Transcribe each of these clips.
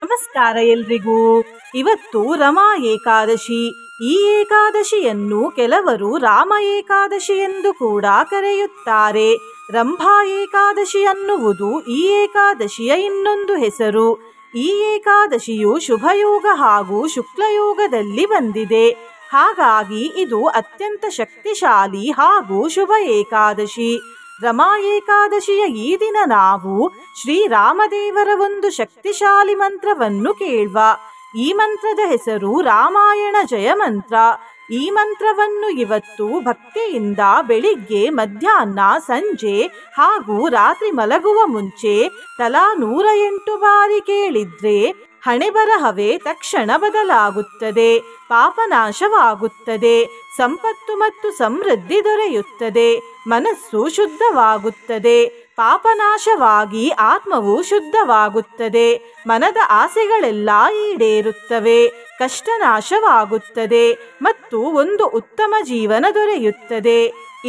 ನಮಸ್ಕಾರ ಎಲ್ರಿಗೂ. ಇವತ್ತು ರಮಾ ಏಕಾದಶಿ. ಈ ಏಕಾದಶಿಯನ್ನು ಕೆಲವರು ರಾಮ ಏಕಾದಶಿ ಎಂದು ಕೂಡ ಕರೆಯುತ್ತಾರೆ. ರಂಭಾ ಏಕಾದಶಿ ಅನ್ನುವುದು ಈ ಏಕಾದಶಿಯ ಇನ್ನೊಂದು ಹೆಸರು. ಈ ಏಕಾದಶಿಯು ಶುಭಯೋಗ ಹಾಗೂ ಶುಕ್ಲಯೋಗದಲ್ಲಿ ಬಂದಿದೆ. ಹಾಗಾಗಿ ಇದು ಅತ್ಯಂತ ಶಕ್ತಿಶಾಲಿ ಹಾಗೂ ಶುಭ ಏಕಾದಶಿ. ರಮಾ ಏಕಾದಶಿಯ ಈ ದಿನ ನಾವು ಶ್ರೀರಾಮದೇವರ ಒಂದು ಶಕ್ತಿಶಾಲಿ ಮಂತ್ರವನ್ನು ಕೇಳುವ. ಈ ಮಂತ್ರದ ಹೆಸರು ರಾಮಾಯಣ ಜಯ ಮಂತ್ರ. ಈ ಮಂತ್ರವನ್ನು ಇವತ್ತು ಭಕ್ತಿಯಿಂದ ಬೆಳಿಗ್ಗೆ, ಮಧ್ಯಾಹ್ನ, ಸಂಜೆ ಹಾಗೂ ರಾತ್ರಿ ಮಲಗುವ ಮುಂಚೆ ತಲಾ 108 ಬಾರಿ ಕೇಳಿದ್ರೆ ಹಣೆಬರಹವೇ ತಕ್ಷಣ ಬದಲಾಗುತ್ತದೆ, ಪಾಪನಾಶವಾಗುತ್ತದೆ, ಸಂಪತ್ತು ಮತ್ತು ಸಮೃದ್ಧಿ ದೊರೆಯುತ್ತದೆ, ಮನಸ್ಸು ಶುದ್ಧವಾಗುತ್ತದೆ, ಪಾಪನಾಶವಾಗಿ ಆತ್ಮವು ಶುದ್ಧವಾಗುತ್ತದೆ, ಮನದ ಆಸೆಗಳೆಲ್ಲ ಈಡೇರುತ್ತವೆ, ಕಷ್ಟನಾಶವಾಗುತ್ತದೆ ಮತ್ತು ಒಂದು ಉತ್ತಮ ಜೀವನ ದೊರೆಯುತ್ತದೆ.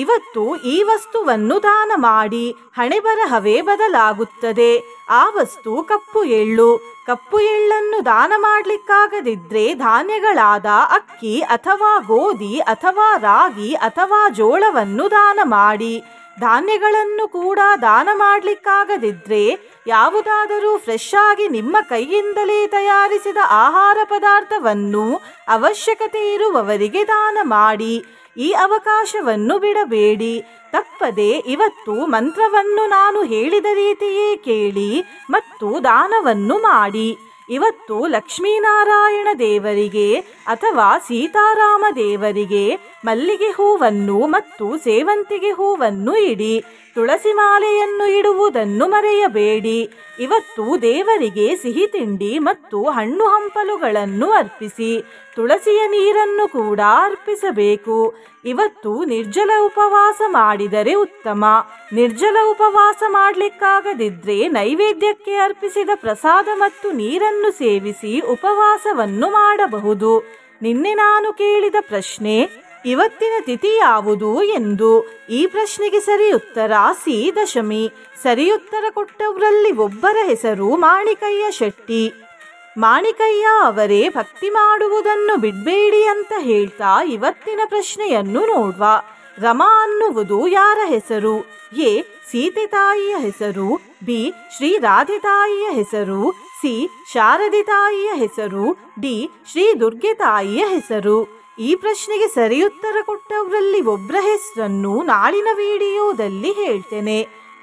ಇವತ್ತು ಈ ವಸ್ತುವನ್ನು ದಾನ ಮಾಡಿ ಹಣೆಬರಹವೇ ಬದಲಾಗುತ್ತದೆ. ಆ ವಸ್ತು ಕಪ್ಪು ಎಳ್ಳು. ಕಪ್ಪು ಎಳ್ಳನ್ನು ದಾನ ಮಾಡಲಿಕ್ಕಾಗದಿದ್ರೆ ಧಾನ್ಯಗಳಾದ ಅಕ್ಕಿ ಅಥವಾ ಗೋಧಿ ಅಥವಾ ರಾಗಿ ಅಥವಾ ಜೋಳವನ್ನು ದಾನ ಮಾಡಿ. ಧಾನ್ಯಗಳನ್ನು ಕೂಡ ದಾನ ಮಾಡಲಿಕ್ಕಾಗದಿದ್ರೆ ಯಾವುದಾದರೂ ಫ್ರೆಶ್ ಆಗಿ ನಿಮ್ಮ ಕೈಯಿಂದಲೇ ತಯಾರಿಸಿದ ಆಹಾರ ಪದಾರ್ಥವನ್ನು ಅವಶ್ಯಕತೆ ಇರುವವರಿಗೆ ದಾನ ಮಾಡಿ. ಈ ಅವಕಾಶವನ್ನು ಬಿಡಬೇಡಿ. ತಪ್ಪದೆ ಇವತ್ತು ಮಂತ್ರವನ್ನು ನಾನು ಹೇಳಿದ ರೀತಿಯೇ ಕೇಳಿ ಮತ್ತು ದಾನವನ್ನು ಮಾಡಿ. ಇವತ್ತು ಲಕ್ಷ್ಮೀನಾರಾಯಣ ದೇವರಿಗೆ ಅಥವಾ ಸೀತಾರಾಮ ದೇವರಿಗೆ ಮಲ್ಲಿಗೆ ಹೂವನ್ನು ಮತ್ತು ಸೇವಂತಿಗೆ ಹೂವನ್ನು ಇಡಿ. ತುಳಸಿ ಮಾಲೆಯನ್ನು ಇಡುವುದನ್ನು ಮರೆಯಬೇಡಿ. ಇವತ್ತು ದೇವರಿಗೆ ಸಿಹಿ ತಿಂಡಿ ಮತ್ತು ಹಣ್ಣು ಹಂಪಲುಗಳನ್ನು ಅರ್ಪಿಸಿ. ತುಳಸಿಯ ನೀರನ್ನು ಕೂಡ ಅರ್ಪಿಸಬೇಕು. ಇವತ್ತು ನಿರ್ಜಲ ಉಪವಾಸ ಮಾಡಿದರೆ ಉತ್ತಮ. ನಿರ್ಜಲ ಉಪವಾಸ ಮಾಡಲಿಕ್ಕಾಗದಿದ್ರೆ ನೈವೇದ್ಯಕ್ಕೆ ಅರ್ಪಿಸಿದ ಪ್ರಸಾದ ಮತ್ತು ನೀರನ್ನು ಸೇವಿಸಿ ಉಪವಾಸವನ್ನು ಮಾಡಬಹುದು. ನಿನ್ನೆ ನಾನು ಕೇಳಿದ ಪ್ರಶ್ನೆ, ಇವತ್ತಿನ ತಿಥಿ ಯಾವುದು ಎಂದು. ಈ ಪ್ರಶ್ನೆಗೆ ಸರಿ ಉತ್ತರ ಸಿ ದಶಮಿ. ಸರಿಯುತ್ತರ ಕೊಟ್ಟವರಲ್ಲಿ ಒಬ್ಬರ ಹೆಸರು ಮಾಣಿಕಯ್ಯ ಶೆಟ್ಟಿ. ಮಾಣಿಕಯ್ಯ ಅವರೇ ಭಕ್ತಿ ಮಾಡುವುದನ್ನು ಬಿಡಬೇಡಿ ಅಂತ ಹೇಳ್ತಾ ಇವತ್ತಿನ ಪ್ರಶ್ನೆಯನ್ನು ನೋಡುವ. ರಮಾ ಅನ್ನುವುದು ಯಾರ ಹೆಸರು? ಎ. ಸೀತೆ ತಾಯಿಯ ಹೆಸರು, ಬಿ. ಶ್ರೀ ರಾಧೆ ತಾಯಿಯ ಹೆಸರು, ಸಿ. ಶಾರದೆ ತಾಯಿಯ ಹೆಸರು, ಡಿ. ಶ್ರೀ ದುರ್ಗೆ ತಾಯಿಯ ಹೆಸರು. ಈ ಪ್ರಶ್ನೆಗೆ ಸರಿಯುತ್ತರ ಕೊಟ್ಟವರಲ್ಲಿ ಒಬ್ಬರ ಹೆಸರನ್ನು ನಾಳಿನ ವಿಡಿಯೋದಲ್ಲಿ ಹೇಳ್ತೇನೆ.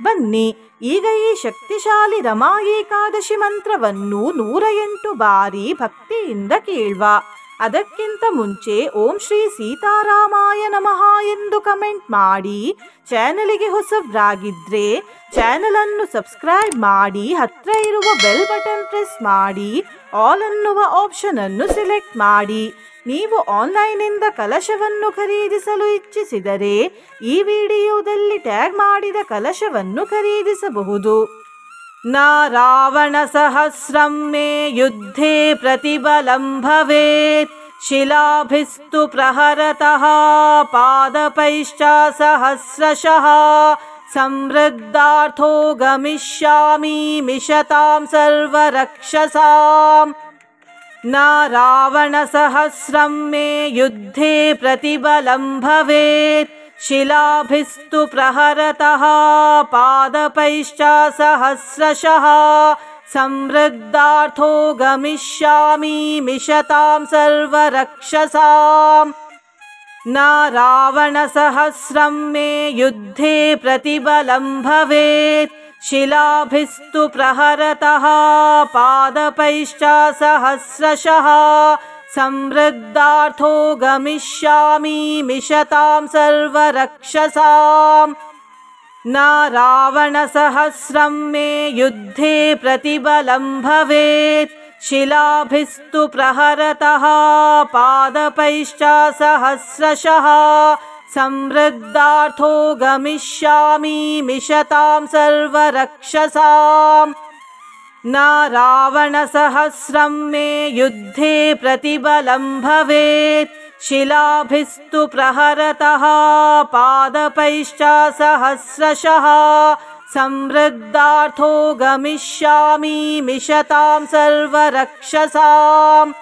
ಬನ್ನಿ ಈಗ ಈ ಶಕ್ತಿಶಾಲಿ ರಮಾ ಏಕಾದಶಿ ಮಂತ್ರವನ್ನು 108 ಬಾರಿ ಭಕ್ತಿಯಿಂದ ಕೇಳುವ. ಅದಕ್ಕಿಂತ ಮುಂಚೆ ಓಂ ಶ್ರೀ ಸೀತಾರಾಮಾಯ ನಮಃ ಎಂದು ಕಮೆಂಟ್ ಮಾಡಿ. ಚಾನಲಿಗೆ ಹೊಸಬ್ರಾಗಿದ್ರೆ ಚಾನಲ್ ಅನ್ನು ಸಬ್ಸ್ಕ್ರೈಬ್ ಮಾಡಿ, ಹತ್ರ ಇರುವ ಬೆಲ್ ಬಟನ್ ಪ್ರೆಸ್ ಮಾಡಿ, ಆಲ್ ಅನ್ನುವ ಆಪ್ಷನ್ ಅನ್ನು ಸೆಲೆಕ್ಟ್ ಮಾಡಿ. ನೀವು ಆನ್ಲೈನ್ನಿಂದ ಕಲಶವನ್ನು ಖರೀದಿಸಲು ಇಚ್ಛಿಸಿದರೆ ಈ ವಿಡಿಯೋದಲ್ಲಿ ಟ್ಯಾಗ್ ಮಾಡಿದ ಕಲಶವನ್ನು ಖರೀದಿಸಬಹುದು. ನ ರಾವಣ ಸಹಸ್ರಂ ಮೇ ಯುದ್ಧೇ ಪ್ರತಿಬಲಂ ಭವೇತ್, ಶಿಲಾಭಿಸ್ತು ಪ್ರಹರತಃ ಪಾದಪೈಶ್ಚ ಸಹಸ್ರಶಃ, ಸಮೃದ್ಧಾರ್ಥೋ ಗಮಿಷ್ಯಾಮಿ ಮಿಷತಾಂ ಸರ್ವರಕ್ಷಸಾಂ. ನ ರಾವಣ ಸಹಸ್ರಂ ಮೇ ಯುದ್ಧೇ ಪ್ರತಿಬಲಂ ಭವೇತ್, ಶಿಲಾಭಿಸ್ತು ಪ್ರಹರತಃ ಪಾದಪೈಶ್ಚ ಸಹಸ್ರಶಃ, ಸಮೃದ್ಧಾರ್ಥೋ ಗಮಿಷ್ಯಾಮಿ ಮಿಷತಾಂ ಸರ್ವರಕ್ಷಸಾಂ. ನ ರಾವಣ ಸಹಸ್ರಂ ಮೇ ಯುದ್ಧೇ ಪ್ರತಿಬಲಂ ಭವೇತ್, ಶಿಲಾಭಿಸ್ತು ಪ್ರಹರತಃ ಪಾದಪೈಶ್ಚ ಸಹಸ್ರಶಃ, ಸಮೃದ್ಧಾರ್ಥೋ ಗಮಿಷ್ಯಾಮಿ ಮಿಷತಾಂ ಸರ್ವರಕ್ಷಸಾಂ. ನ ರಾವಣ ಸಹಸ್ರಂ ಮೇ ಯುದ್ಧೇ ಪ್ರತಿಬಲಂ ಭವೇತ್, ಶಿಲಾಭಿಸ್ತು ಪ್ರಹರತಃ ಪಾದಪೈಶ್ಚ ಸಹಸ್ರಶಃ, ಸಮೃದ್ಧಾರ್ಥೋ ಗಮಿಷ್ಯಾಮಿ ಮಿಷತಾಂ ಸರ್ವರಕ್ಷಸಾಂ. ನ ರಾವಣ ಸಹಸ್ರಂ ಮೇ ಯುದ್ಧೇ ಪ್ರತಿಬಲಂ ಭವೇತ್, ಶಿಲಾಭಿಸ್ತು ಪ್ರಹರತಃ ಪಾದಪೈಶ್ಚ ಸಹಸ್ರಶಃ, समृद्धार्थो गमिष्यामि मिषतां सर्वरक्षसाम्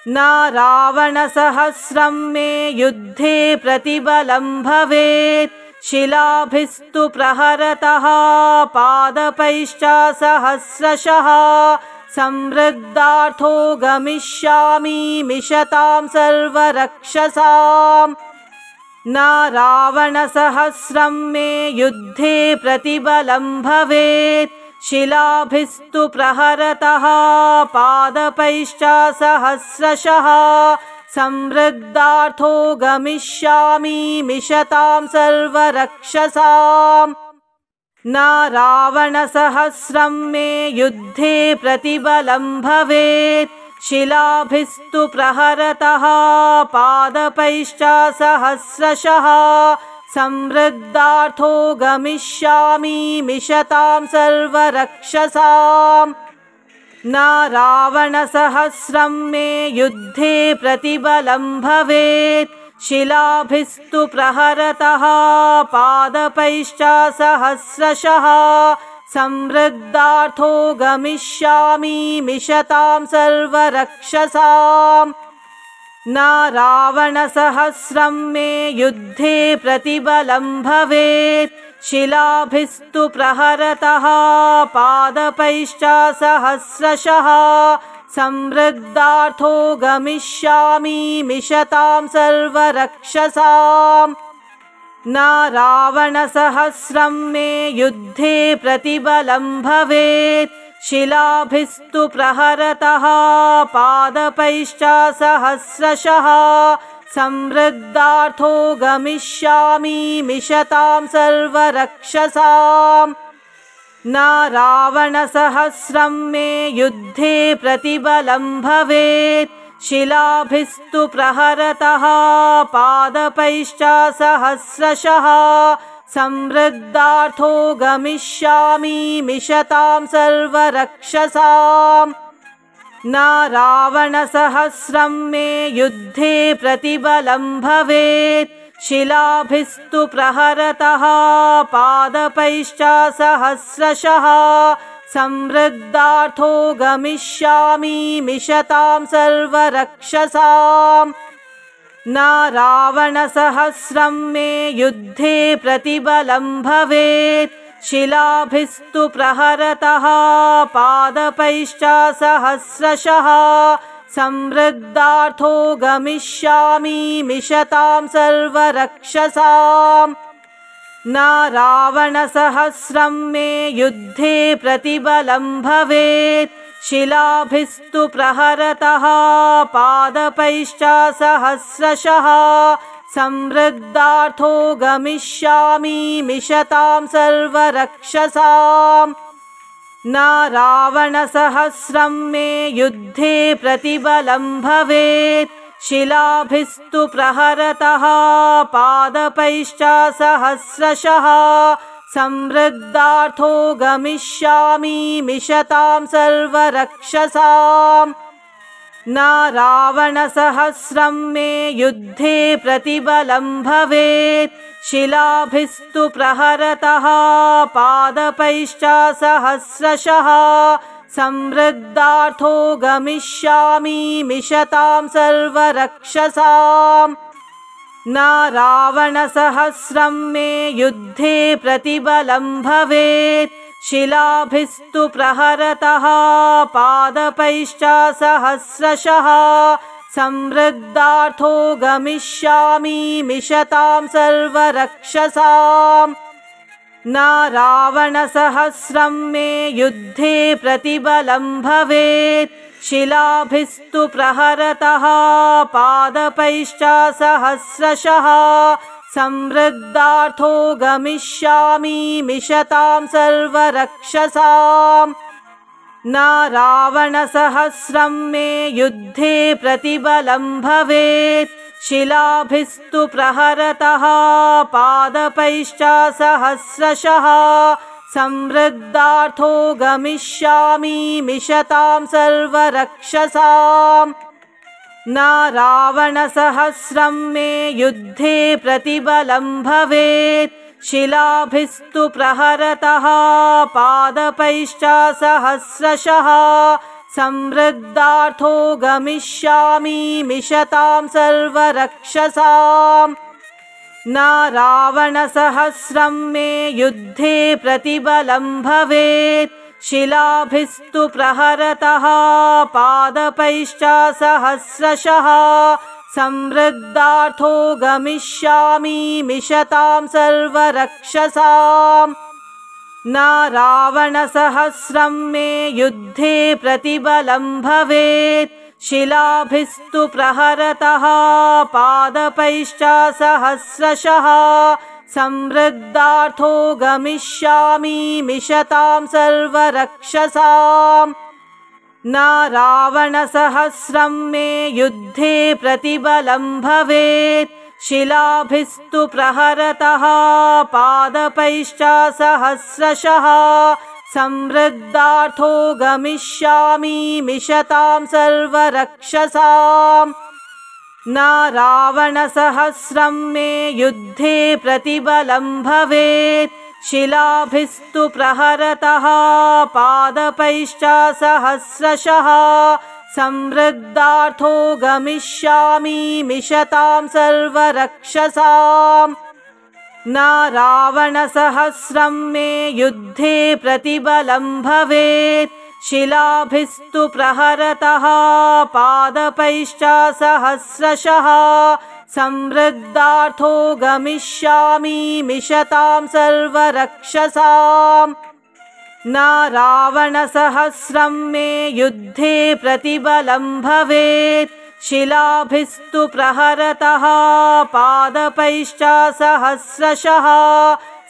न रावणसहस्रं मे युद्धे प्रतिबलं भवेत् शिलाभिस्तु प्रहरतः पादपैश्च सहस्रशः समृद्धार्थो गमिष्यामि मिषतां सर्वरक्षसाम् न रावणसहस्रं मे युद्धे प्रतिबलं भवेत् शिलाभिस्तु प्रहरतः पादपैश्च सहस्रशः समृद्धार्थो गमिष्यामि मिषतां सर्वरक्षसाम् न रावणसहस्रं मे युद्धे प्रतिबलं भवेत् शिलाभिस्तु प्रहरतः पादपैश्च सहस्रशः समृद्धार्थो गमिष्यामि मिषतां सर्वरक्षसाम् न रावणसहस्रं मे युद्धे प्रतिबलं भवेत् शिलाभिस्तु प्रहरतः पादपैश्च सहस्रशः समृद्धार्थो गमिष्यामि मिषतां सर्वरक्षसाम् न रावणसहस्रं मे युद्धे प्रतिबलं भवेत् शिलाभिस्तु प्रहरतः पादपैश्च सहस्रशः समृद्धार्थो गमिष्यामि मिषतां सर्वरक्षसाम् न रावणसहस्रं मे युद्धे प्रतिबलं भवेत् शिलाभिस्तु प्रहरतः पादपैश्च सहस्रशः समृद्धार्थो गमिष्यामि मिषतां सर्वरक्षसाम् न रावणसहस्रं मे युद्धे प्रतिबलं भवेत् शिलाभिस्तु प्रहरतः पादपैश्च सहस्रशः समृद्धार्थो गमिष्यामि मिषतां सर्वरक्षसाम् न रावणसहस्रं मे युद्धे प्रतिबलं भवेत् शिलाभिस्तु प्रहरतः पादपैश्च सहस्रशः समृद्धार्थो गमिष्यामि मिषतां सर्वरक्षसाम् न रावणसहस्रं मे युद्धे प्रतिबलं भवेत् शिलाभिस्तु प्रहरतः पादपैश्च सहस्रशः समृद्धार्थो गमिष्यामि मिषतां सर्वरक्षसाम् न रावणसहस्रं मे युद्धे प्रतिबलं भवेत् शिलाभिस्तु प्रहरतः पादपैश्च सहस्रशः समृद्धार्थो गमिष्यामि मिषतां सर्वरक्षसाम् न रावणसहस्रं मे युद्धे प्रतिबलं भवेत् शिलाभिस्तु प्रहरतः पादपैश्च सहस्रशः समृद्धार्थो गमिष्यामि मिषतां सर्वरक्षसाम् न रावणसहस्रं मे युद्धे प्रतिबलं भवेत् शिलाभिस्तु प्रहरतः पादपैश्च सहस्रशः समृद्धार्थो गमिष्यामि मिषतां सर्वरक्षसाम् न रावणसहस्रं मे युद्धे प्रतिबलं भवेत् शिलाभिस्तु प्रहरतः पादपैश्च सहस्रशः समृद्धार्थो गमिष्यामि मिषतां सर्वरक्षसाम् न रावणसहस्रं मे युद्धे प्रतिबलं भवेत् शिलाभिस्तु प्रहरतः पादपैश्च सहस्रशः समृद्धार्थो गमिष्यामि मिषतां सर्वरक्षसाम् न रावणसहस्रं मे युद्धे प्रतिबलं भवेत् शिलाभिस्तु प्रहरतः पादपैश्च सहस्रशः समृद्धार्थो गमिष्यामि मिषतां सर्वरक्षसाम् न रावणसहस्रं मे युद्धे प्रतिबलं भवेत् शिलाभिस्तु प्रहरतः पादपैश्च सहस्रशः समृद्धार्थो गमिष्यामि मिषतां सर्वरक्षसाम् न रावणसहस्रं मे युद्धे प्रतिबलं भवेत् शिलाभिस्तु प्रहरतः पादपैश्च सहस्रशः समृद्धार्थो गमिष्यामि मिषतां सर्वरक्षसाम् न रावणसहस्रं मे युद्धे प्रतिबलं भवेत् शिलाभिस्तु प्रहरतः पादपैश्च सहस्रशः समृद्धार्थो गमिष्यामि मिषतां सर्वरक्षसाम् न रावणसहस्रं मे युद्धे प्रतिबलं भवेत् शिलाभिस्तु प्रहरतः पादपैश्च सहस्रशः समृद्धार्थो गमिष्यामि मिषतां सर्वरक्षसाम् न रावणसहस्रं मे युद्धे प्रतिबलं भवेत् शिलाभिस्तु प्रहरतः पादपैश्च सहस्रशः समृद्धार्थो गमिष्यामि मिषतां सर्वरक्षसाम् न रावणसहस्रं मे युद्धे प्रतिबलं भवेत् शिलाभिस्तु प्रहरतः पादपैश्च सहस्रशः समृद्धार्थो गमिष्यामि मिषतां सर्वरक्षसाम् न रावणसहस्रं मे युद्धे प्रतिबलं भवेत् शिलाभिस्तु प्रहरतः पादपैश्च सहस्रशः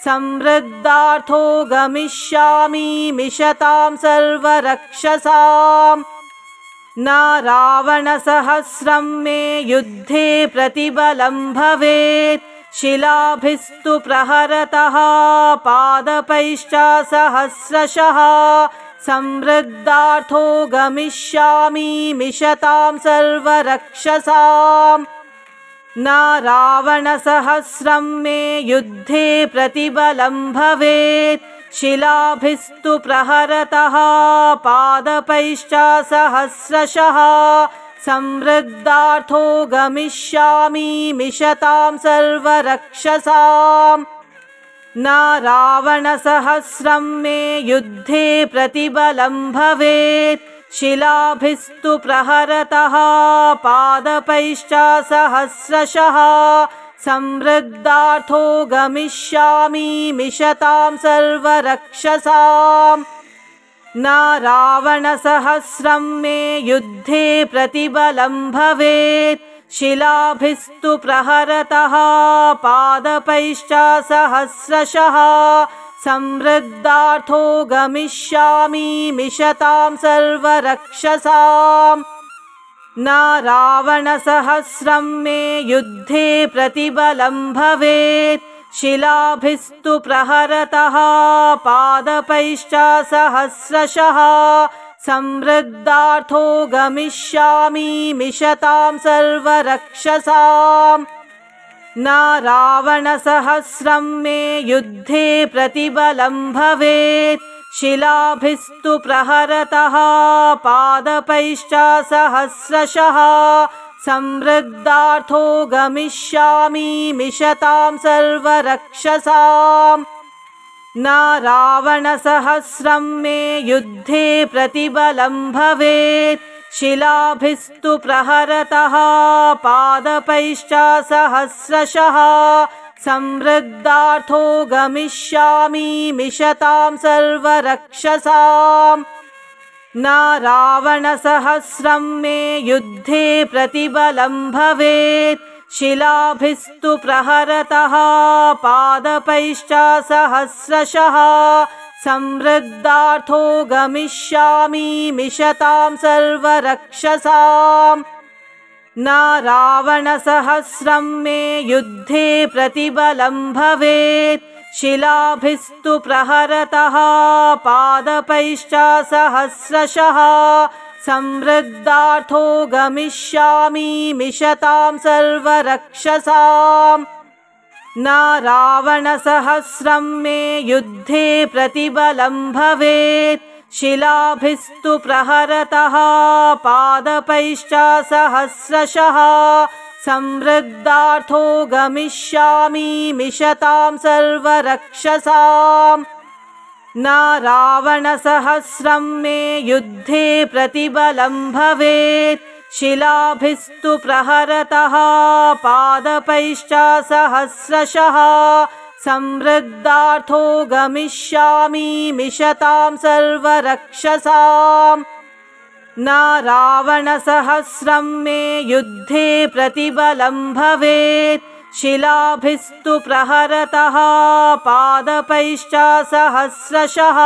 समृद्धार्थो गमिष्यामि मिषतां सर्वरक्षसाम् न रावणसहस्रं मे युद्धे प्रतिबलं भवेत् शिलाभिस्तु प्रहरतः पादपैश्च सहस्रशः समृद्धार्थो गमिष्यामि मिषतां सर्वरक्षसाम् न रावणसहस्रं मे युद्धे प्रतिबलं भवेत् शिलाभिस्तु प्रहरतः पादपैश्च सहस्रशः समृद्धार्थो गमिष्यामि मिषतां सर्वरक्षसाम् न रावणसहस्रं मे युद्धे प्रतिबलं भवेत् शिलाभिस्तु प्रहरतः पादपैश्च सहस्रशः समृद्धार्थो गमिष्यामि मिषतां सर्वरक्षसाम् न रावणसहस्रं मे युद्धे प्रतिबलं भवेत् शिलाभिस्तु प्रहरतः पादपैश्च सहस्रशः समृद्धार्थो गमिष्यामि मिषतां सर्वरक्षसाम् न रावणसहस्रं मे युद्धे प्रतिबलं भवेत् शिलाभिस्तु प्रहरतः पादपैश्च सहस्रशः समृद्धार्थो गमिष्यामि मिषतां सर्वरक्षसाम् न रावणसहस्रं मे युद्धे प्रतिबलं भवेत् शिलाभिस्तु प्रहरतः पादपैश्च सहस्रशः समृद्धार्थो गमिष्यामि मिषतां सर्वरक्षसाम् न रावणसहस्रं मे युद्धे प्रतिबलं भवेत् शिलाभिस्तु प्रहरतः पादपैश्च सहस्रशः समृद्धार्थो गमिष्यामि मिषतां सर्वरक्षसाम् न रावणसहस्रं मे युद्धे प्रतिबलं भवेत् शिलाभिस्तु प्रहरतः पादपैश्च सहस्रशः समृद्धार्थो गमिष्यामि मिषतां सर्वरक्षसाम् न रावणसहस्रं मे युद्धे प्रतिबलं भवेत् शिलाभिस्तु प्रहरतः पादपैश्च सहस्रशः समृद्धार्थो गमिष्यामि मिषतां सर्वरक्षसाम् न रावणसहस्रं मे युद्धे प्रतिबलं भवेत् शिलाभिस्तु प्रहरतः पादपैश्च सहस्रशः संवृद्धार्थो गमिष्यामि मिषतां सर्वरक्षसाम् न रावणसहस्रं मे युद्धे प्रतिबलं भवेत् शिलाभिस्तु प्रहरतः पादपैश्च सहस्रशः संवृद्धार्थो गमिष्यामि मिषतां सर्वरक्षसाम् न रावणसहस्रं मे युद्धे प्रतिबलं भवेत् शिलाभिस्तु प्रहरतः पादपैश्च सहस्रशः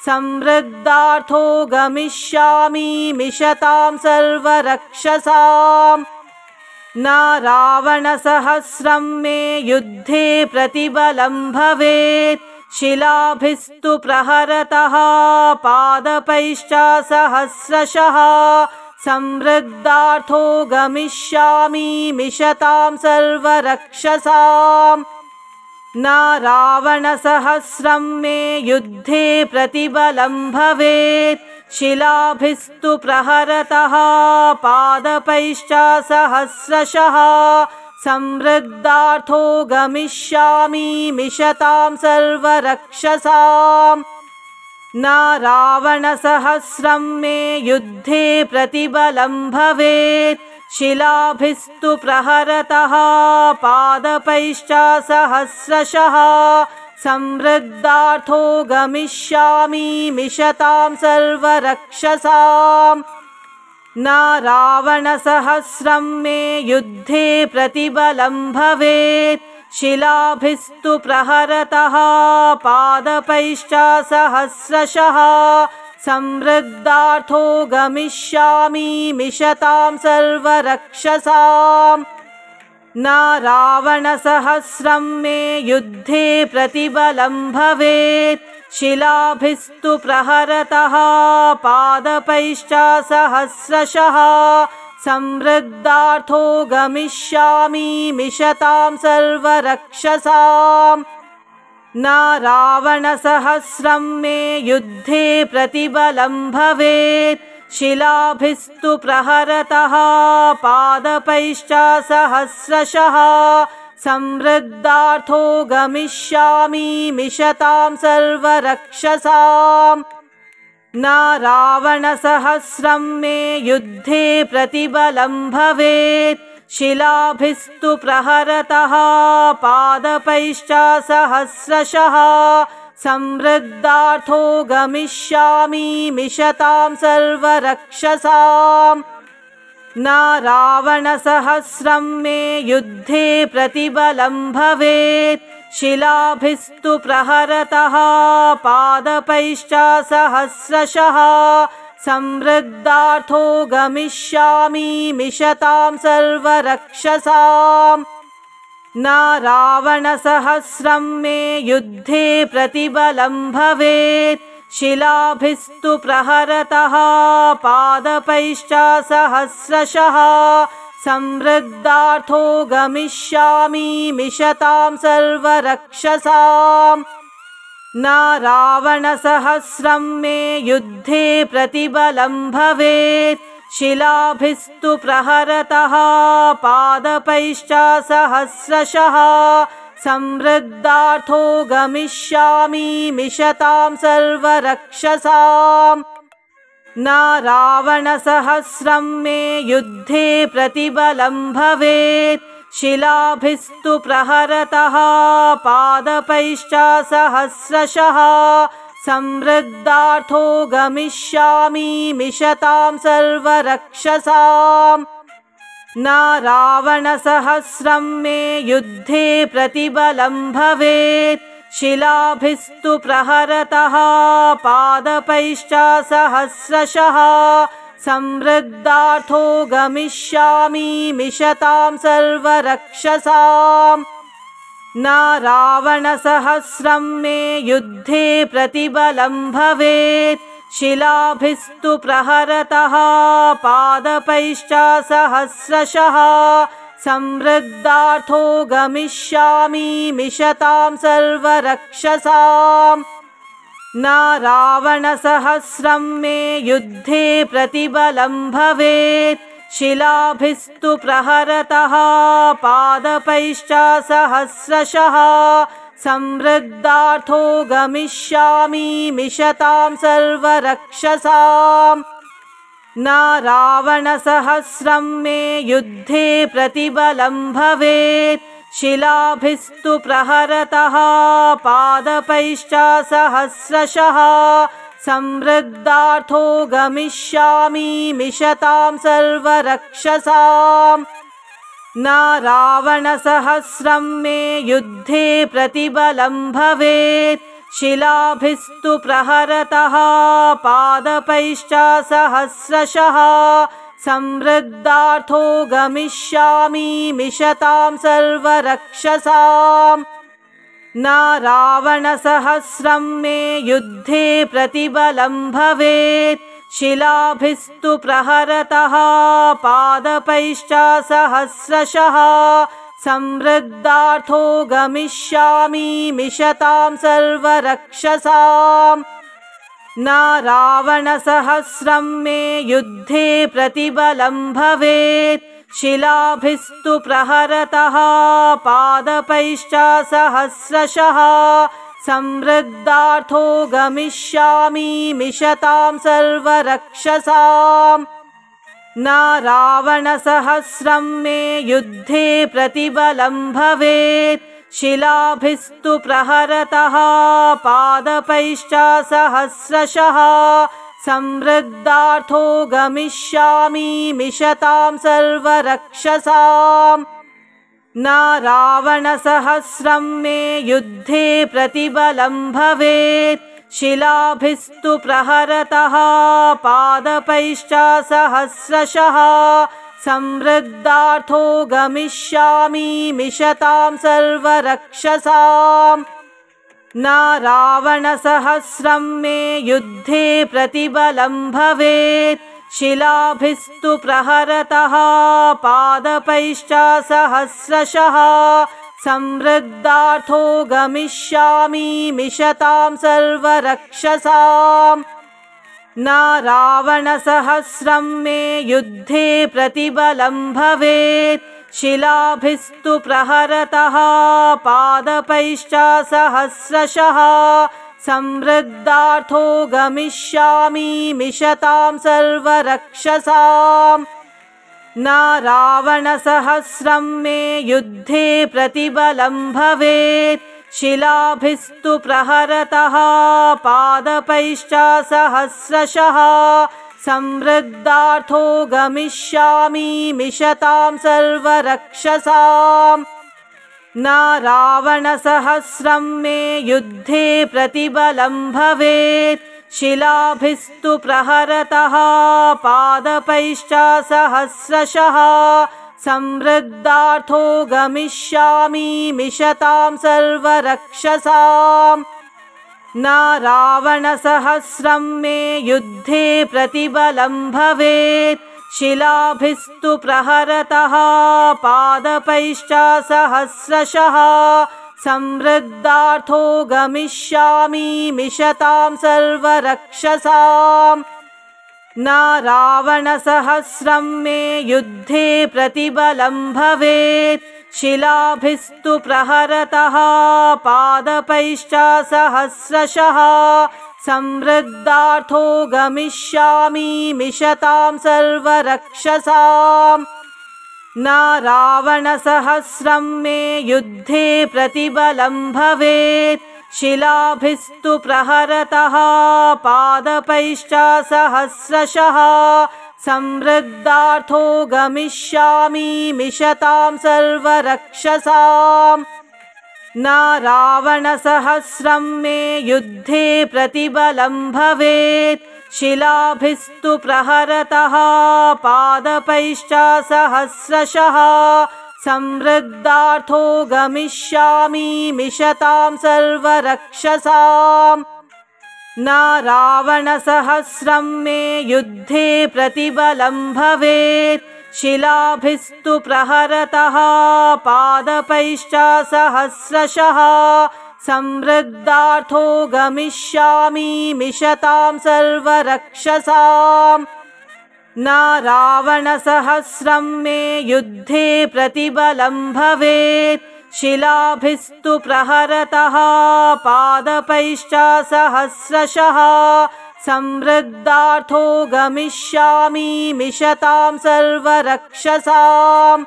संवृद्धार्थो गमिष्यामि मिषतां सर्वरक्षसाम् न रावणसहस्रं मे युद्धे प्रतिबलं भवेत् शिलाभिस्तु प्रहरतः पादपैश्च सहस्रशः संवृद्धार्थो गमिष्यामि मिषतां सर्वरक्षसाम् न रावणसहस्रं मे युद्धे प्रतिबलं भवेत् शिलाभिस्तु प्रहरतः पादपैश्च सहस्रशः संवृद्धार्थो गमिष्यामि मिषतां सर्वरक्षसाम् न रावणसहस्रं मे युद्धे प्रतिबलं भवेत् शिलाभिस्तु प्रहरतः पादपैश्च सहस्रशः संवृद्धार्थो गमिष्यामि मिषतां सर्वरक्षसाम् न रावणसहस्रं मे युद्धे प्रतिबलं भवेत् शिलाभिस्तु प्रहरतः पादपैश्च सहस्रशः संवृद्धार्थो गमिष्यामि मिषतां सर्वरक्षसाम् न रावणसहस्रं मे युद्धे प्रतिबलं भवेत् शिलाभिस्तु प्रहरतः पादपैश्च सहस्रशः संवृद्धार्थो गमिष्यामि मिषतां सर्वरक्षसाम् न रावणसहस्रं मे युद्धे प्रतिबलं भवेत् शिलाभिस्तु प्रहरतः पादपैश्च सहस्रशः संवृद्धार्थो गमिष्यामि मिषतां सर्वरक्षसाम् न रावणसहस्रं मे युद्धे प्रतिबलं भवेत् शिलाभिस्तु प्रहरतः पादपैश्च सहस्रशः संवृद्धार्थो गमिष्यामि मिषतां सर्वरक्षसाम् न रावणसहस्रं मे युद्धे प्रतिबलं भवेत् शिलाभिस्तु प्रहरतः पादपैश्च सहस्रशः संवृद्धार्थो गमिष्यामि मिषतां सर्वरक्षसाम् न रावणसहस्रं मे युद्धे प्रतिबलं भवेत् शिलाभिस्तु प्रहरतः पादपैश्च सहस्रशः संवृद्धार्थो गमिष्यामि मिषतां सर्वरक्षसाम् न रावणसहस्रं मे युद्धे प्रतिबलं भवेत् शिलाभिस्तु प्रहरतः पादपैश्च सहस्रशः संवृद्धार्थो गमिष्यामि मिषतां सर्वरक्षसाम् न रावणसहस्रं मे युद्धे प्रतिबलं भवेत् शिलाभिस्तु प्रहरतः पादपैश्च सहस्रशः संवृद्धार्थो गमिष्यामि मिषतां सर्वरक्षसाम् न रावणसहस्रं मे युद्धे प्रतिबलं भवेत् शिलाभिस्तु प्रहरतः पादपैश्च सहस्रशः संवृद्धार्थो गमिष्यामि मिषतां सर्वरक्षसाम् न रावणसहस्रं मे युद्धे प्रतिबलं भवेत् शिलाभिस्तु प्रहरतः पादपैश्च सहस्रशः समृद्धार्थो गमिष्यामि मिषतां सर्वरक्षसाम् न रावणसहस्रं मे युद्धे प्रतिबलं भवेत् शिलाभिस्तु प्रहरतः पादपैश्च सहस्रशः समृद्धार्थो गमिष्यामि मिषतां सर्वरक्षसाम् न रावणसहस्रं मे युद्धे प्रतिबलं भवेत् शिलाभिस्तु प्रहरतः पादपैश्च सहस्रशः समृद्धार्थो गमिष्यामि मिषतां सर्वरक्षसाम् न रावणसहस्रं मे युद्धे प्रतिबलं भवेत् शिलाभिस्तु प्रहरतः पादपैश्च सहस्रशः समृद्धार्थो गमिष्यामि मिषतां सर्वरक्षसाम् न रावणसहस्रं मे युद्धे प्रतिबलं भवेत् शिलाभिस्तु प्रहरतः पादपैश्च सहस्रशः समृद्धार्थो गमिष्यामि मिषतां सर्वरक्षसाम् न रावणसहस्रं मे युद्धे प्रतिबलं भवेत् शिलाभिस्तु प्रहरतः पादपैश्च सहस्रशः समृद्धार्थो गमिष्यामि मिषतां सर्वरक्षसाम् न रावणसहस्रं मे युद्धे प्रतिबलं भवेत् शिलाभिस्तु प्रहरतः पादपैश्च सहस्रशः समृद्धार्थो गमिष्यामि मिषतां सर्वरक्षसाम् न रावणसहस्रं मे युद्धे प्रतिबलं भवेत् शिलाभिस्तु प्रहरतः पादपैश्च सहस्रशः समृद्धार्थो गमिष्यामि मिषतां सर्वरक्षसाम् न रावणसहस्रं मे युद्धे प्रतिबलं भवेत् शिलाभिस्तु प्रहरतः पादपैश्च सहस्रशः समृद्धार्थो गमिष्यामि मिषतां सर्वरक्षसाम् न रावणसहस्रं मे युद्धे प्रतिबलं भवेत् शिलाभिस्तु प्रहरतः पादपैश्च सहस्रशः समृद्धार्थो गमिष्यामि मिषतां सर्वरक्षसाम् न रावणसहस्रं मे युद्धे प्रतिबलं भवेत् शिलाभिस्तु प्रहरतः पादपैश्च सहस्रशः समृद्धार्थो गमिष्यामि मिषतां सर्वरक्षसाम् न रावणसहस्रं मे युद्धे प्रतिबलं भवेत् शिलाभिस्तु प्रहरतः पादपैश्च सहस्रशः समृद्धार्थो गमिष्यामि मिषतां सर्वरक्षसाम् न रावणसहस्रं मे युद्धे प्रतिबलं भवेत् शिलाभिस्तु प्रहरतः पादपैश्च सहस्रशः समृद्धार्थो गमिष्यामि मिषतां सर्वरक्षसाम् न रावणसहस्रं मे युद्धे प्रतिबलं भवेत् शिलाभिस्तु प्रहरतः पादपैश्च सहस्रशः समृद्धार्थो गमिष्यामि मिषतां सर्वरक्षसाम् न रावणसहस्रं मे युद्धे प्रतिबलं भवेत् शिलाभिस्तु प्रहरतः पादपैश्च सहस्रशः समृद्धार्थो गमिष्यामि मिषतां सर्वरक्षसाम् न रावणसहस्रं मे युद्धे प्रतिबलं भवेत् शिलाभिस्तु प्रहरतः पादपैश्च सहस्रशः समृद्धार्थो गमिष्यामि मिषतां सर्वरक्षसाम् न रावणसहस्रं मे युद्धे प्रतिबलं भवेत् शिलाभिस्तु प्रहरतः पादपैश्च सहस्रशः समृद्धार्थो गमिष्यामि मिषतां सर्वरक्षसाम् न रावणसहस्रं मे युद्धे प्रतिबलं भवेत् शिलाभिस्तु प्रहरतः पादपैश्च सहस्रशः समृद्धार्थो गमिष्यामि मिषतां सर्वरक्षसाम्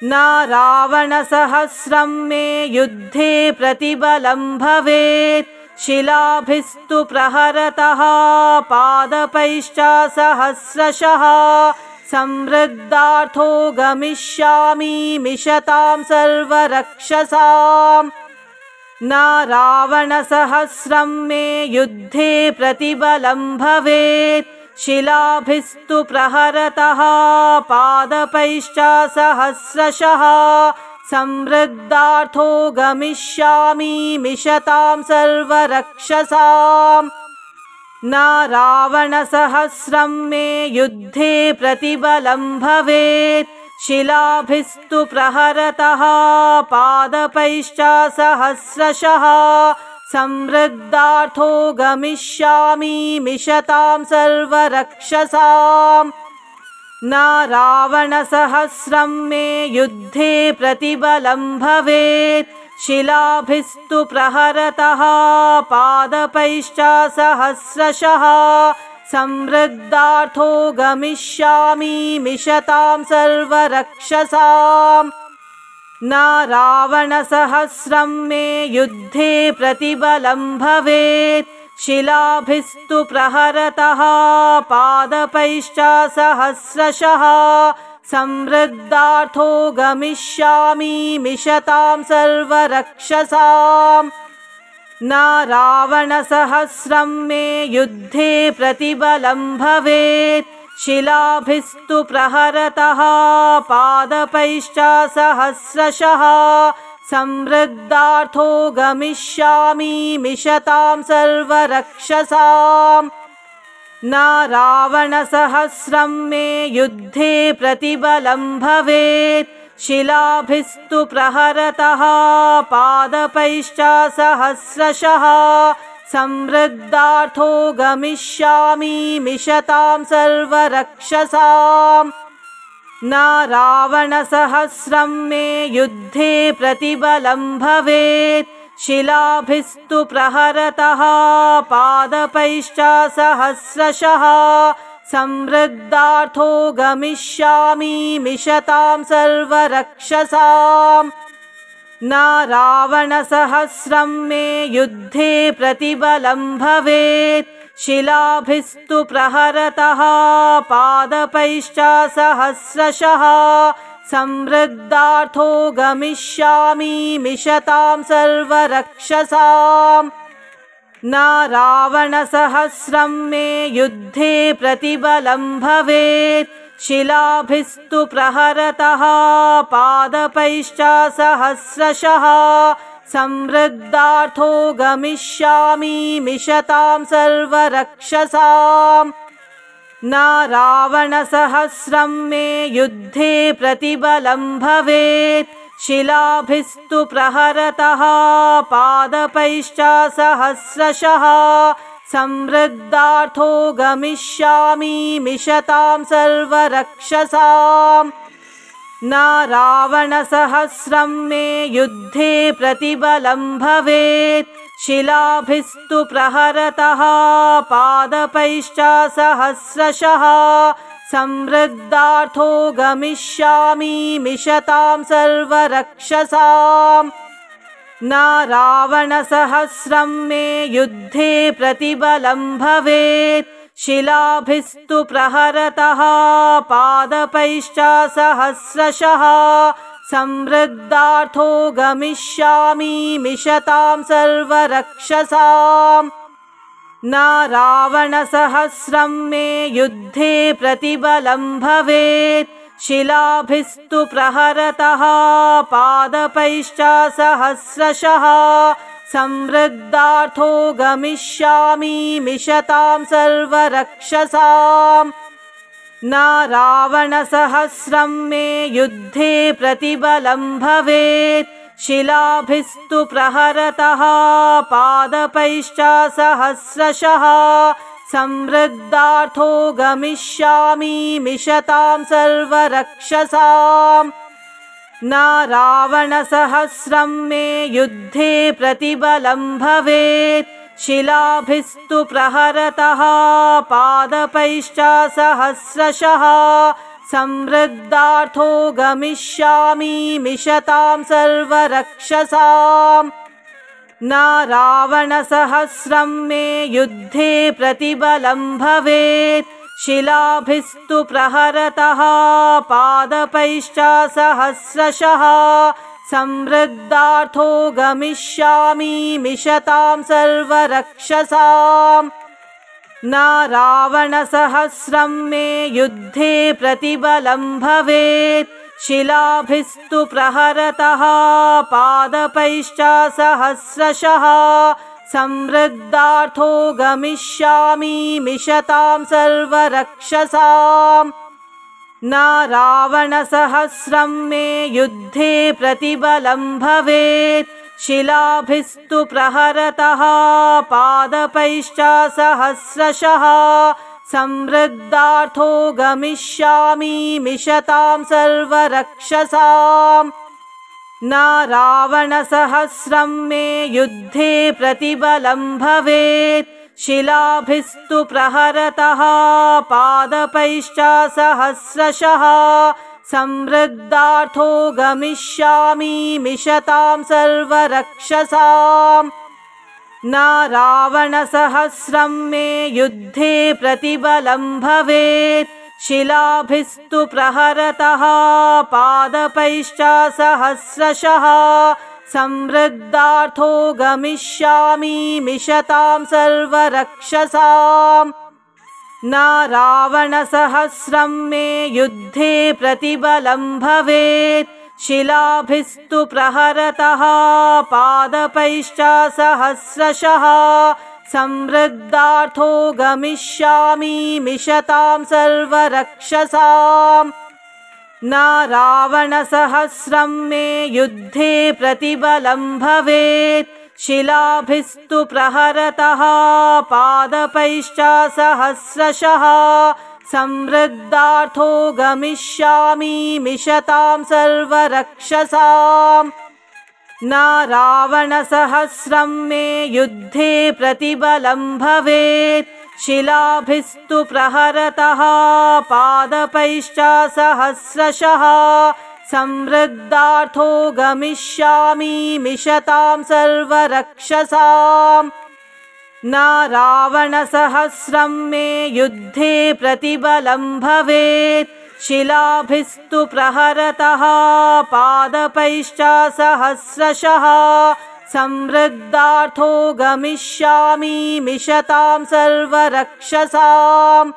न रावणसहस्रं मे युद्धे प्रतिबलं भवेत् शिलाभिस्तु प्रहरतः पादपैश्च सहस्रशः समृद्धार्थो गमिष्यामि मिषतां सर्वरक्षसाम् न रावणसहस्रं मे युद्धे प्रतिबलं भवेत् शिलाभिस्तु प्रहरतः पादपैश्च सहस्रशः समृद्धार्थो गमिष्यामि मिषतां सर्वरक्षसाम् न रावणसहस्रं मे युद्धे प्रतिबलं भवेत् शिलाभिस्तु प्रहरतः पादपैश्च सहस्रशः समृद्धार्थो गमिष्यामि मिषतां सर्वरक्षसाम् न रावणसहस्रं मे युद्धे प्रतिबलं भवेत् शिलाभिस्तु प्रहरतः पादपैश्च सहस्रशः समृद्धार्थो गमिष्यामि मिषतां सर्वरक्षसाम् न रावणसहस्रं मे युद्धे प्रतिबलं भवेत् शिलाभिस्तु प्रहरतः पादपैश्च सहस्रशः समृद्धार्थो गमिष्यामि मिषतां सर्वरक्षसाम् न रावणसहस्रं मे युद्धे प्रतिबलं भवेत् शिलाभिस्तु प्रहरतः पादपैश्च सहस्रशः समृद्धार्थो गमिष्यामि मिषतां सर्वरक्षसाम् न रावणसहस्रं मे युद्धे प्रतिबलं भवेत् शिलाभिस्तु प्रहरतः पादपैश्च सहस्रशः समृद्धार्थो गमिष्यामि मिषतां सर्वरक्षसाम् न रावणसहस्रं मे युद्धे प्रतिबलं भवेत् शिलाभिस्तु प्रहरतः पादपैश्च सहस्रशः समृद्धार्थो गमिष्यामि मिषतां सर्वरक्षसाम् न रावणसहस्रं मे युद्धे प्रतिबलं भवेत् शिलाभिस्तु प्रहरतः पादपैश्च सहस्रशः समृद्धार्थो गमिष्यामि मिषतां सर्वरक्षसाम् न रावणसहस्रं मे युद्धे प्रतिबलं भवेत् शिलाभिस्तु प्रहरतः पादपैश्च सहस्रशः समृद्धार्थो गमिष्यामि मिषतां सर्वरक्षसाम् न रावणसहस्रं मे युद्धे प्रतिबलं भवेत् शिलाभिस्तु प्रहरतः पादपैश्च सहस्रशः समृद्धार्थो गमिष्यामि मिषतां सर्वरक्षसाम् न रावणसहस्रं मे युद्धे प्रतिबलं भवेत् शिलाभिस्तु प्रहरतः पादपैश्च सहस्रशः समृद्धार्थो गमिष्यामि मिषतां सर्वरक्षसाम् न रावणसहस्रं मे युद्धे प्रतिबलं भवेत् शिलाभिस्तु प्रहरतः पादपैश्च सहस्रशः समृद्धार्थो गमिष्यामि मिषतां सर्वरक्षसाम् न रावणसहस्रं मे युद्धे प्रतिबलं भवेत् शिलाभिस्तु प्रहरतः पादपैश्च सहस्रशः समृद्धार्थो गमिष्यामि मिषतां सर्वरक्षसाम् न रावणसहस्रं मे युद्धे प्रतिबलं भवेत् शिलाभिस्तु प्रहरतः पादपैश्च सहस्रशः संवृद्धार्थो गमिष्यामि मिषतां सर्वरक्षसाम् न रावणसहस्रं मे युद्धे प्रतिबलं भवेत् शिलाभिस्तु प्रहरतः पादपैश्च सहस्रशः संवृद्धार्थो गमिष्यामि मिषतां सर्वरक्षसाम् न रावणसहस्रं मे युद्धे प्रतिबलं भवेत् शिलाभिस्तु प्रहरतः पादपैश्च सहस्रशः संवृद्धार्थो गमिष्यामि मिषतां सर्वरक्षसाम् न रावणसहस्रं मे युद्धे प्रतिबलं भवेत् शिलाभिस्तु प्रहरतः पादपैश्च सहस्रशः संवृद्धार्थो गमिष्यामि मिषतां सर्वरक्षसाम् न रावणसहस्रं मे युद्धे प्रतिबलं भवेत् शिलाभिस्तु प्रहरतः पादपैश्च सहस्रशः संवृद्धार्थो गमिष्यामि मिषतां सर्वरक्षसाम् न रावणसहस्रं मे युद्धे प्रतिबलं भवेत् शिलाभिस्तु प्रहरतः पादपैश्च सहस्रशः संवृद्धार्थो गमिष्यामि मिषतां सर्वरक्षसाम् न रावणसहस्रं मे युद्धे प्रतिबलं भवेत् शिलाभिस्तु प्रहरतः पादपैश्च सहस्रशः संवृद्धार्थो गमिष्यामि मिषतां सर्वरक्षसाम् न रावणसहस्रं मे युद्धे प्रतिबलं भवेत् शिलाभिस्तु प्रहरतः पादपैश्च सहस्रशः संवृद्धार्थो गमिष्यामि मिषतां सर्वरक्षसाम् न रावणसहस्रं मे युद्धे प्रतिबलं भवेत् शिलाभिस्तु प्रहरतः पादपैश्च सहस्रशः संवृद्धार्थो गमिष्यामि मिषतां सर्वरक्षसाम् न रावणसहस्रं मे युद्धे प्रतिबलं भवेत् शिलाभिस्तु प्रहरतः पादपैश्च सहस्रशः संवृद्धार्थो गमिष्यामि मिषतां सर्वरक्षसाम् न रावणसहस्रं मे युद्धे प्रतिबलं भवेत् शिलाभिस्तु प्रहरतः पादपैश्च सहस्रशः संवृद्धार्थो गमिष्यामि मिषतां सर्वरक्षसाम्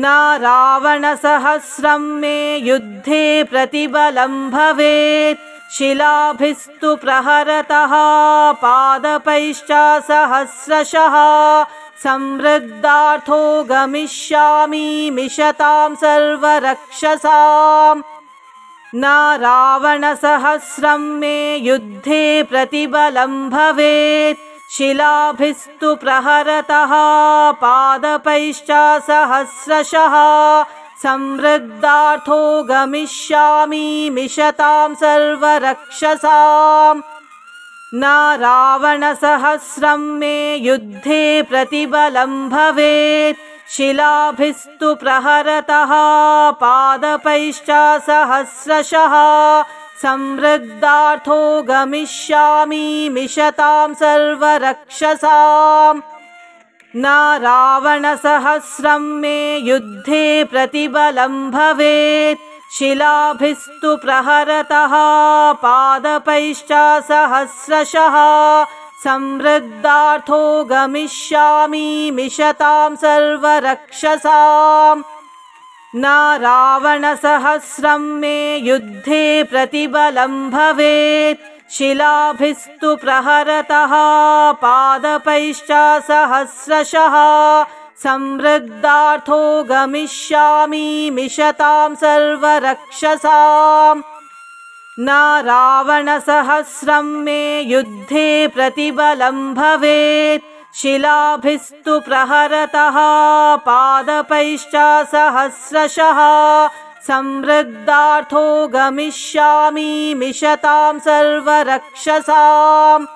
न रावणसहस्रं मे युद्धे प्रतिबलं भवेत् शिलाभिस्तु प्रहरतः पादपैश्च सहस्रशः संवृद्धार्थो गमिष्यामि मिषतां सर्वरक्षसाम् न रावणसहस्रं मे युद्धे प्रतिबलं भवेत् शिलाभिस्तु प्रहरतः पादपैश्च सहस्रशः संवृद्धार्थो गमिष्यामि मिषतां सर्वरक्षसाम् न रावणसहस्रं मे युद्धे प्रतिबलं भवेत् शिलाभिस्तु प्रहरतः पादपैश्च सहस्रशः संवृद्धार्थो गमिष्यामि मिषतां सर्वरक्षसाम् न रावणसहस्रं मे युद्धे प्रतिबलं भवेत् शिलाभिस्तु प्रहरतः पादपैश्च सहस्रशः संवृद्धार्थो गमिष्यामि मिषतां सर्वरक्षसाम् न रावणसहस्रं मे युद्धे प्रतिबलं भवेत् शिलाभिस्तु प्रहरतः पादपैश्च सहस्रशः समृद्धार्थो गमिष्यामि मिषतां सर्वरक्षसाम् न रावणसहस्रं मे युद्धे प्रतिबलं भवेत् शिलाभिस्तु प्रहरतः पादपैश्च सहस्रशः समृद्धार्थो गमिष्यामि मिषतां सर्वरक्षसाम्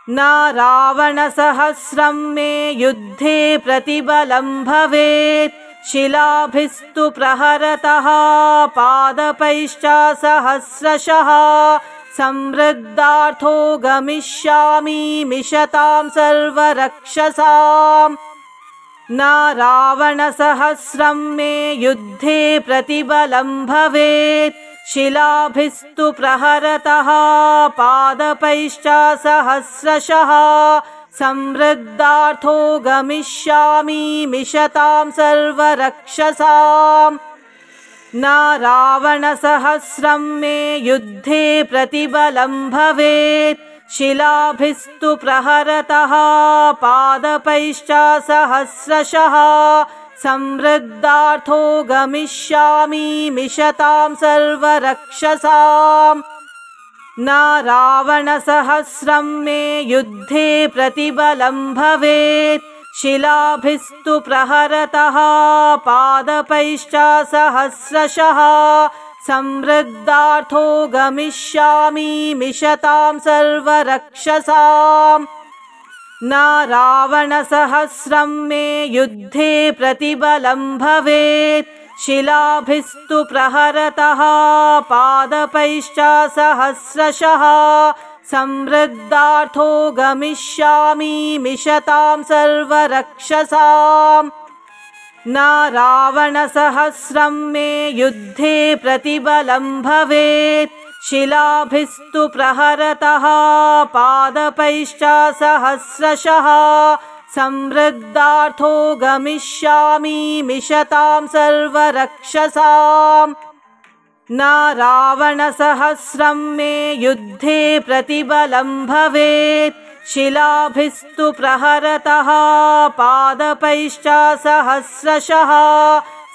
न रावणसहस्रं मे युद्धे प्रतिबलं भवेत् शिलाभिस्तु प्रहरतः पादपैश्च सहस्रशः समृद्धार्थो गमिष्यामि मिषतां सर्वरक्षसाम् न रावणसहस्रं मे युद्धे प्रतिबलं भवेत् शिलाभिस्तु प्रहरतः पादपैश्च सहस्रशः समृद्धार्थो गमिष्यामि मिषतां सर्वरक्षसाम् न रावणसहस्रं मे युद्धे प्रतिबलं भवेत् शिलाभिस्तु प्रहरतः पादपैश्च सहस्रशः समृद्धार्थो गमिष्यामि मिषतां सर्वरक्षसाम् न रावणसहस्रं मे युद्धे प्रतिबलं भवेत् शिलाभिस्तु प्रहरतः पादपैश्च सहस्रशः समृद्धार्थो गमिष्यामि मिषतां सर्वरक्षसाम् न रावणसहस्रं मे युद्धे प्रतिबलं भवेत् शिलाभिस्तु प्रहरतः पादपैश्च सहस्रशः समृद्धार्थो गमिष्यामि मिषतां सर्वरक्षसाम् न रावणसहस्रं मे युद्धे प्रतिबलं भवेत् शिलाभिस्तु प्रहरतः पादपैश्च सहस्रशः समृद्धार्थो गमिष्यामि मिषतां सर्वरक्षसाम् न रावणसहस्रं मे युद्धे प्रतिबलं भवेत् शिलाभिस्तु प्रहरतः पादपैश्च सहस्रशः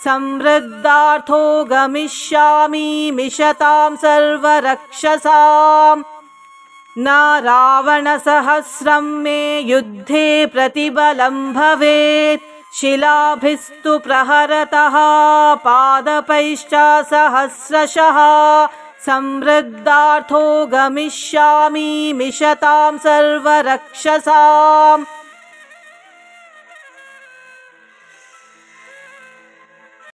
समृद्धार्थो गमिष्यामि मिषतां सर्वरक्षसाम् न रावणसहस्रं मे युद्धे प्रतिबलं भवेत् शिलाभिस्तु प्रहरतः पादपैश्च सहस्रशः समृद्धार्थो गमिष्यामि मिषतां सर्वरक्षसाम्